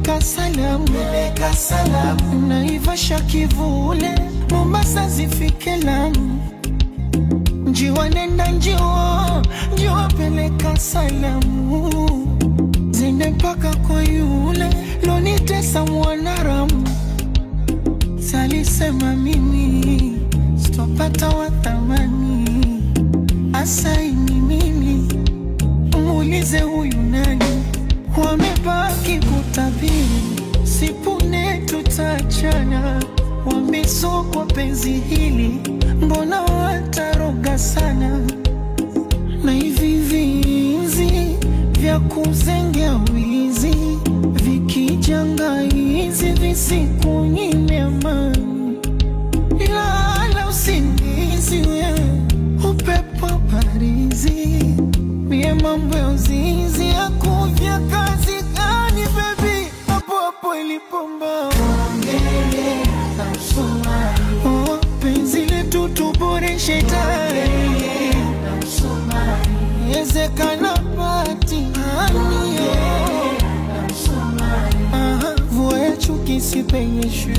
peleka salamu Naivasha Kivule Mombasa zifike Lamu Njiwa nenda njiwa peleka salamu Zende mpaka kwa yule lonitesa Mwanaramu Salisema mimi sitopata wa thamani Asaini mimi muulize huyu nani Wamebaki kutabiri sipune tutachana Wambiso kwa penzi hili mbona wataroga sana Na hivi vinzi vya kuzengea wizi Vikijanga hizi visikunyime amani Lala usingizi wewe upepo parizi Mie mambo ya uzinzi ya kuvya kazi gani baby Hapo ilipomba Ongele na msumari penzi letu tuboreshe tayari na msumari Ezekana pati Ongele na msumari Vua ya chuki sipenyeshwe